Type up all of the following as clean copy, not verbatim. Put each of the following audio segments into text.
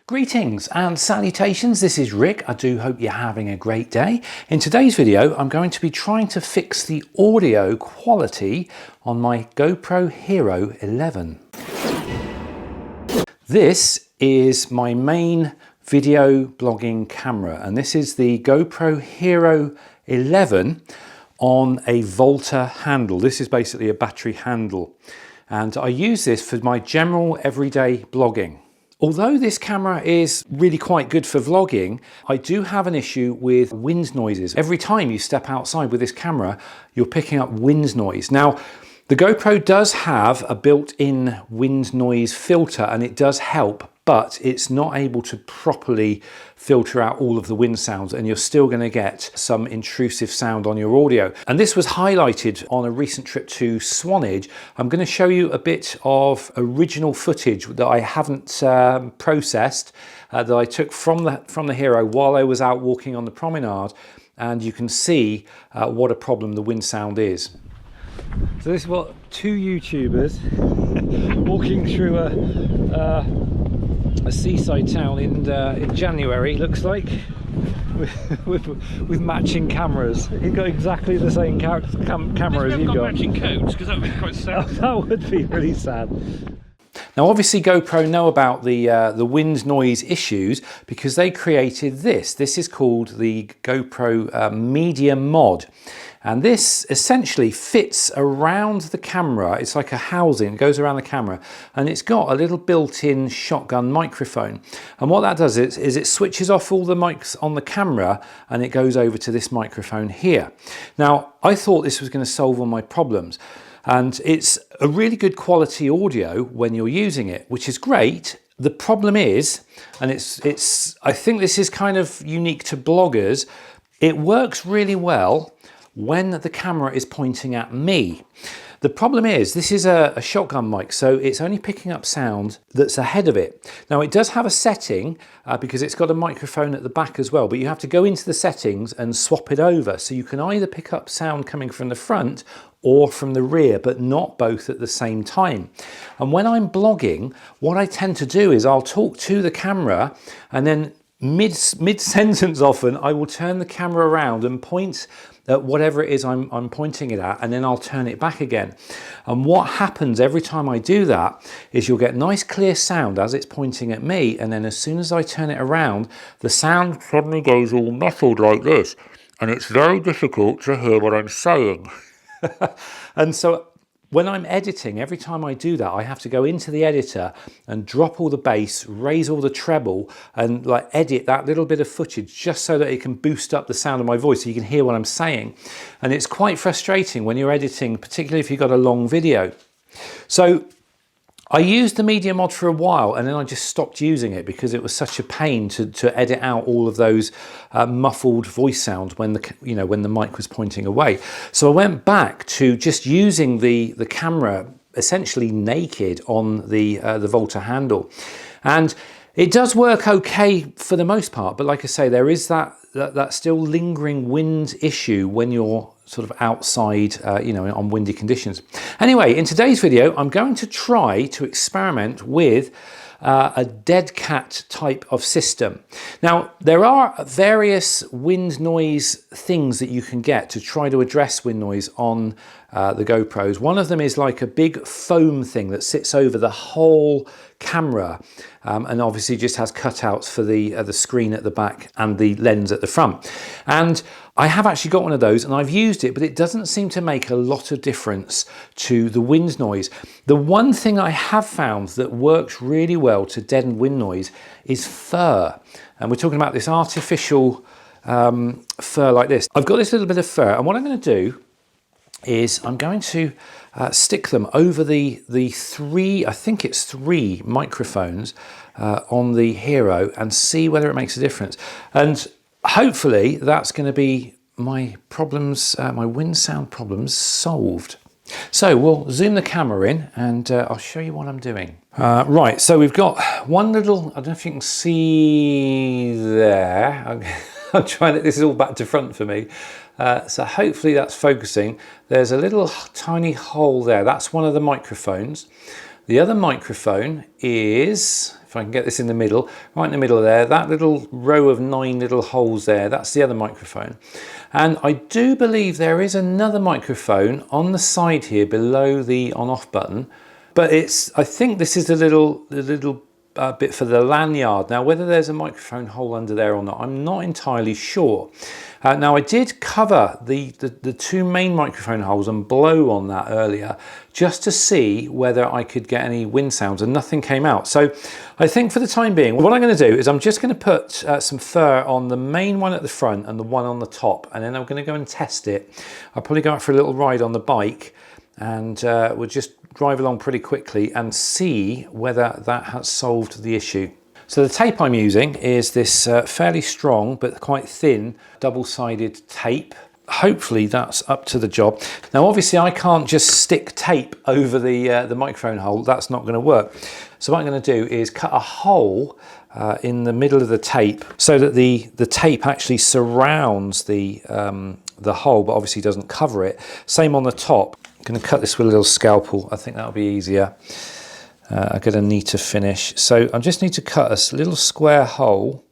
Greetings and salutations, this is Rick. I do hope you're having a great day. In today's video, I'm going to be trying to fix the audio quality on my Gopro Hero 11. This is my main video blogging camera, and this is the GoPro Hero 11 on a Volta handle. This is basically a battery handle, and I use this for my general everyday blogging. Although this camera is really quite good for vlogging, I do have an issue with wind noises. Every time you step outside with this camera, you're picking up wind noise. Now, the GoPro does have a built-in wind noise filter, and it does help, but it's not able to properly filter out all of the wind sounds, and you're still going to get some intrusive sound on your audio. And this was highlighted on a recent trip to Swanage. I'm going to show you a bit of original footage that I haven't processed, that I took from the Hero while I was out walking on the promenade, and you can see what a problem the wind sound is. So this is what two YouTubers walking through a seaside town in January looks like, with matching cameras. He's got exactly the same camera as you got. Matching coats, because that would be quite sad. Oh, that would be really sad. Now, obviously, GoPro know about the wind noise issues because they created this. This is called the GoPro Media Mod. And this essentially fits around the camera. It's like a housing, it goes around the camera, and it's got a little built-in shotgun microphone. And what that does is it switches off all the mics on the camera, and it goes over to this microphone here. Now, I thought this was going to solve all my problems. And it's a really good quality audio when you're using it, which is great. The problem is, and I think this is kind of unique to bloggers, it works really well when the camera is pointing at me. The problem is, this is a shotgun mic, so it's only picking up sound that's ahead of it. Now, it does have a setting because it's got a microphone at the back as well, but you have to go into the settings and swap it over. So you can either pick up sound coming from the front or from the rear, but not both at the same time. And when I'm blogging, what I tend to do is I'll talk to the camera, and then mid-sentence often, I will turn the camera around and point at whatever it is I'm pointing it at, and then I'll turn it back again. And what happens every time I do that is you'll get nice clear sound as it's pointing at me, and then as soon as I turn it around, the sound suddenly goes all muffled like this, and it's very difficult to hear what I'm saying. And so when I'm editing, every time I do that, I have to go into the editor and drop all the bass, raise all the treble, and like edit that little bit of footage just so that it can boost up the sound of my voice so you can hear what I'm saying. And it's quite frustrating when you're editing, particularly if you've got a long video. So I used the Media Mod for a while, and then I just stopped using it because it was such a pain to edit out all of those muffled voice sounds when the mic was pointing away. So I went back to just using the camera essentially naked on the Volta handle, and it does work okay for the most part. But like I say, there is that still lingering wind issue when you're sort of outside, on windy conditions. Anyway, in today's video, I'm going to try to experiment with a Deadcat type of system. Now, there are various wind noise things that you can get to try to address wind noise on the GoPros. One of them is like a big foam thing that sits over the whole camera, and obviously just has cutouts for the screen at the back and the lens at the front. And I have actually got one of those, and I've used it, but it doesn't seem to make a lot of difference to the wind noise. The one thing I have found that works really well to deaden wind noise is fur. And we're talking about this artificial fur like this. I've got this little bit of fur, and what I'm going to do is I'm going to stick them over the three, I think it's 3 microphones on the Hero, and see whether it makes a difference. And hopefully that's going to be my problems, my wind sound problems solved. So we'll zoom the camera in, and I'll show you what I'm doing. Right, so we've got one little, I don't know if you can see there. I'm trying to, this is all back to front for me. So hopefully that's focusing. There's a little tiny hole there. That's one of the microphones. The other microphone is, if if I can get this in the middle, right in the middle there, that little row of 9 little holes there, that's the other microphone. And I do believe there is another microphone on the side here below the on-off button, but I think this is the little bit for the lanyard. Now, whether there's a microphone hole under there or not, I'm not entirely sure. Now, I did cover the 2 main microphone holes and blow on that earlier just to see whether I could get any wind sounds, and nothing came out. So I think for the time being, what I'm going to do is I'm just going to put some fur on the main one at the front and the one on the top, and then I'm going to go and test it. I'll probably go out for a little ride on the bike, and we'll just drive along pretty quickly and see whether that has solved the issue. So the tape I'm using is this fairly strong but quite thin double-sided tape. Hopefully that's up to the job. Now obviously I can't just stick tape over the microphone hole, that's not going to work. So what I'm going to do is cut a hole in the middle of the tape so that the tape actually surrounds the hole but obviously doesn't cover it. Same on the top. I'm going to cut this with a little scalpel, I think that'll be easier. I get a neater finish. So I just need to cut a little square hole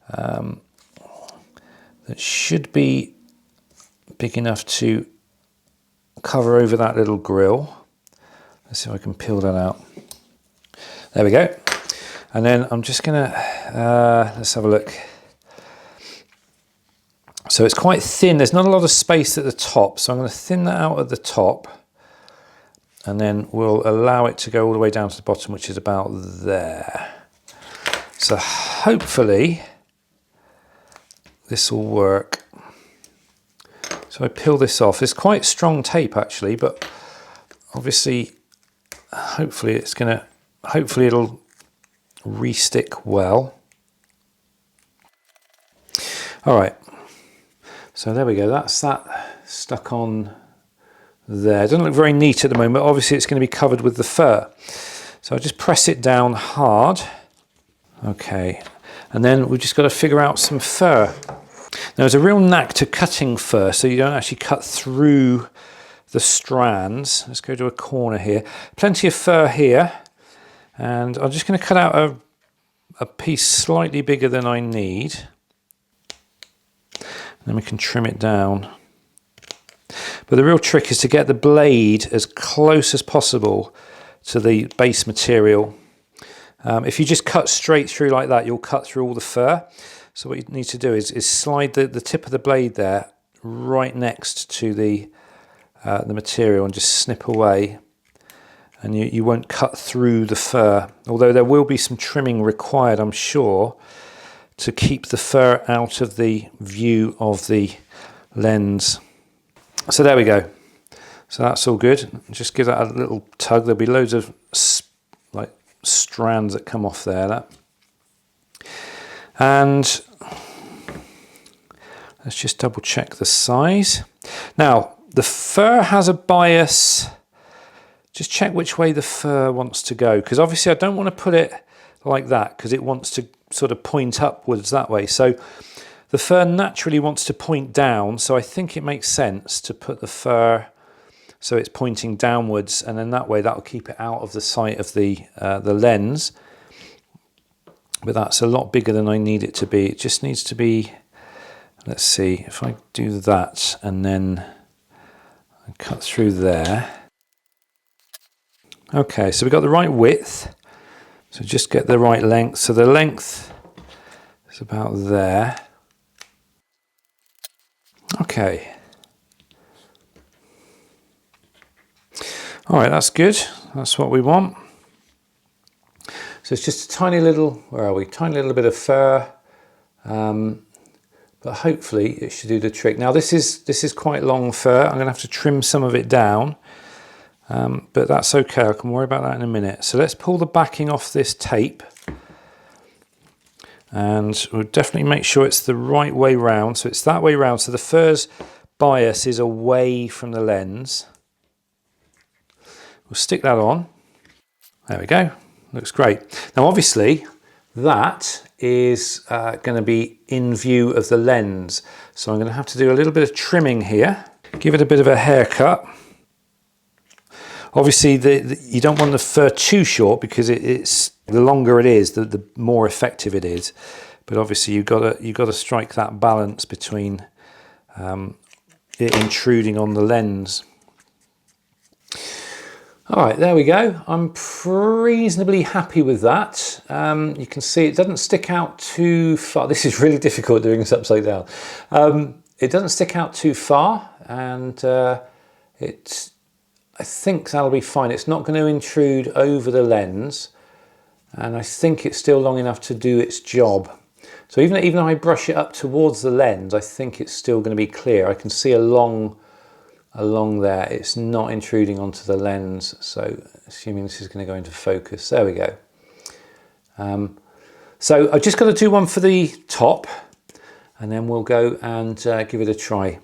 that should be big enough to cover over that little grill. Let's see if I can peel that out. There we go. And then I'm just gonna, let's have a look. So it's quite thin, there's not a lot of space at the top, so I'm going to thin that out at the top. And then we'll allow it to go all the way down to the bottom, which is about there. So hopefully this will work. So I peel this off. It's quite strong tape actually, but obviously, hopefully it'll re-stick well. All right. So there we go. That's that stuck on there. It doesn't look very neat at the moment. Obviously it's going to be covered with the fur. So I'll just press it down hard. Okay. And then we've just got to figure out some fur. Now there's a real knack to cutting fur, so you don't actually cut through the strands. Let's go to a corner here. Plenty of fur here. And I'm just going to cut out a piece slightly bigger than I need. And then we can trim it down. But the real trick is to get the blade as close as possible to the base material. If you just cut straight through like that, you'll cut through all the fur. So what you need to do is slide the tip of the blade there right next to the material and just snip away. And you won't cut through the fur. Although there will be some trimming required, I'm sure, to keep the fur out of the view of the lens. So there we go. So that's all good. Just give that a little tug. There'll be loads of like strands that come off there. And let's just double check the size. Now the fur has a bias. Just check which way the fur wants to go, because obviously I don't want to put it like that because it wants to sort of point upwards that way. So the fur naturally wants to point down, so I think it makes sense to put the fur so it's pointing downwards, and then that way that'll keep it out of the sight of the lens. But that's a lot bigger than I need it to be. It just needs to be, let's see, if I do that and then I cut through there. Okay, so we've got the right width, so just get the right length. So the length is about there. Okay. All right, that's good. That's what we want. So it's just a tiny little, where are we? Tiny little bit of fur, but hopefully it should do the trick. Now this is quite long fur. I'm going to have to trim some of it down, but that's okay. I can worry about that in a minute. So let's pull the backing off this tape. And we'll definitely make sure it's the right way round. So it's that way round. So the fur's bias is away from the lens. We'll stick that on. There we go. Looks great. Now obviously that is going to be in view of the lens. So I'm going to have to do a little bit of trimming here. Give it a bit of a haircut. Obviously, you don't want the fur too short because it's the longer it is, the more effective it is. But obviously, you've got to strike that balance between it intruding on the lens. All right, there we go. I'm reasonably happy with that. You can see it doesn't stick out too far. This is really difficult doing this upside down. It doesn't stick out too far, and I think that'll be fine. It's not going to intrude over the lens, and I think it's still long enough to do its job. So even if I brush it up towards the lens, I think it's still going to be clear. I can see along there, it's not intruding onto the lens. So assuming this is going to go into focus, there we go. So I've just got to do one for the top, and then we'll go and give it a try.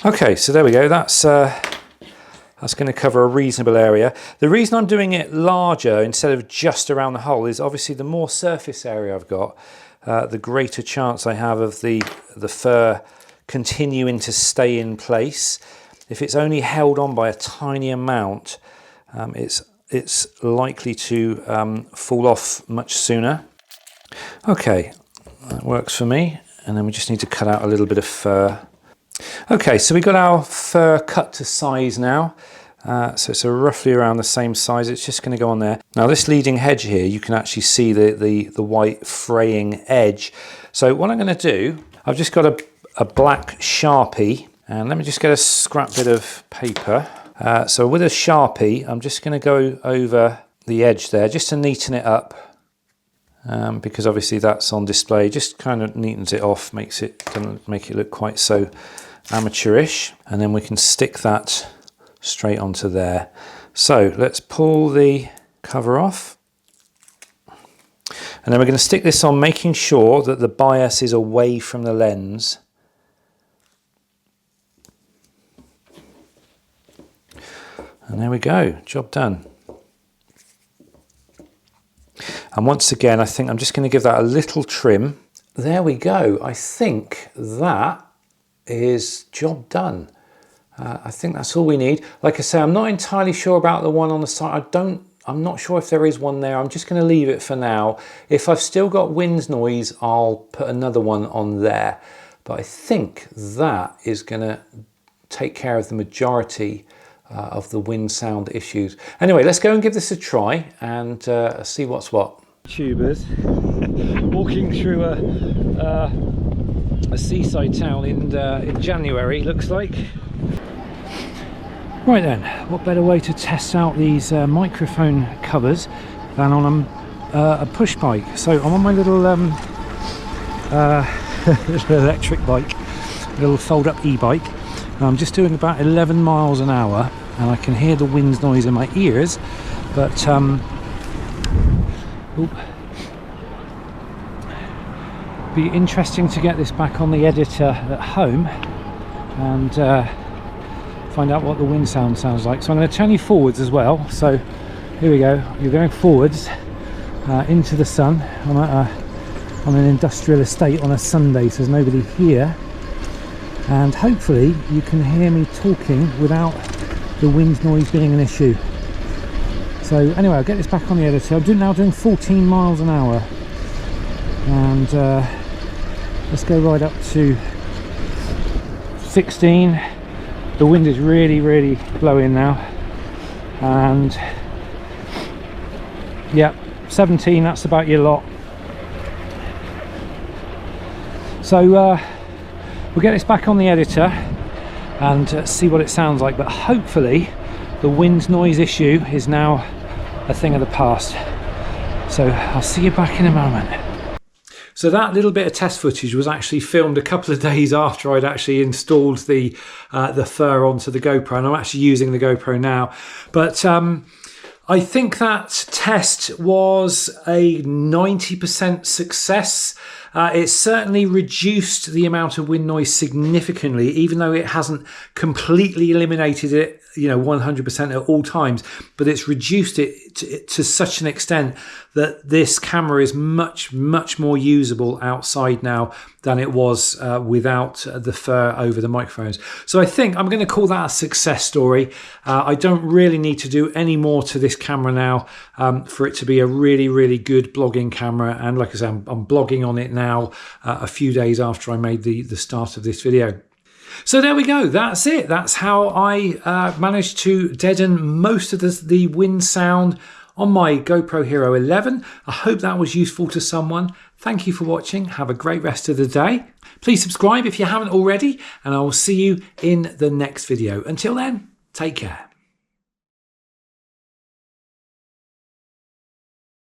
Okay, so there we go. That's going to cover a reasonable area. The reason I'm doing it larger instead of just around the hole is obviously the more surface area I've got, the greater chance I have of the fur continuing to stay in place. If it's only held on by a tiny amount, it's likely to fall off much sooner. Okay, that works for me. And then we just need to cut out a little bit of fur. Okay, so we got our fur cut to size now. So it's roughly around the same size. It's just going to go on there. Now this leading edge here, you can actually see the white fraying edge. So what I'm going to do, I've just got a black Sharpie, and let me just get a scrap bit of paper. So with a Sharpie, I'm just going to go over the edge there just to neaten it up. Because obviously that's on display, just kind of neatens it off, doesn't make it look quite so amateurish, and then we can stick that straight onto there. So let's pull the cover off, and then we're going to stick this on, making sure that the bias is away from the lens. And there we go, job done. And once again, I think I'm just going to give that a little trim. There we go. I think that is job done. I think that's all we need. Like I say, I'm not entirely sure about the one on the side. I'm not sure if there is one there. I'm just going to leave it for now. If I've still got wind noise, I'll put another one on there. But I think that is going to take care of the majority of the wind sound issues. Anyway, let's go and give this a try and see what's what. Tubers walking through a seaside town in January, looks like. Right then, what better way to test out these microphone covers than on a push bike? So I'm on my little little electric bike, little fold-up e-bike. I'm just doing about 11 miles an hour, and I can hear the wind noise in my ears, but be interesting to get this back on the editor at home and find out what the wind sounds like. So I'm going to turn you forwards as well. So here we go. You're going forwards into the sun. I'm at on an industrial estate on a Sunday, so there's nobody here, and hopefully you can hear me talking without the wind noise being an issue. So anyway, I'll get this back on the editor. I'm now doing 14 miles an hour, and let's go right up to 16. The wind is really blowing now, and yeah, 17, that's about your lot. So we'll get this back on the editor and see what it sounds like, but hopefully the wind noise issue is now a thing of the past. So I'll see you back in a moment. So that little bit of test footage was actually filmed a couple of days after I'd actually installed the fur onto the GoPro, and I'm actually using the GoPro now. But I think that test was a 90% success. It certainly reduced the amount of wind noise significantly, even though it hasn't completely eliminated it 100% at all times, but it's reduced it to such an extent that this camera is much more usable outside now than it was without the fur over the microphones. So I think I'm going to call that a success story. I don't really need to do any more to this camera now for it to be a really good blogging camera. And like I say, I'm blogging on it now a few days after I made the start of this video. So there we go. That's it. That's how I managed to deaden most of the wind sound on my GoPro Hero 11. I hope that was useful to someone. Thank you for watching. Have a great rest of the day. Please subscribe if you haven't already, and I will see you in the next video. Until then, take care.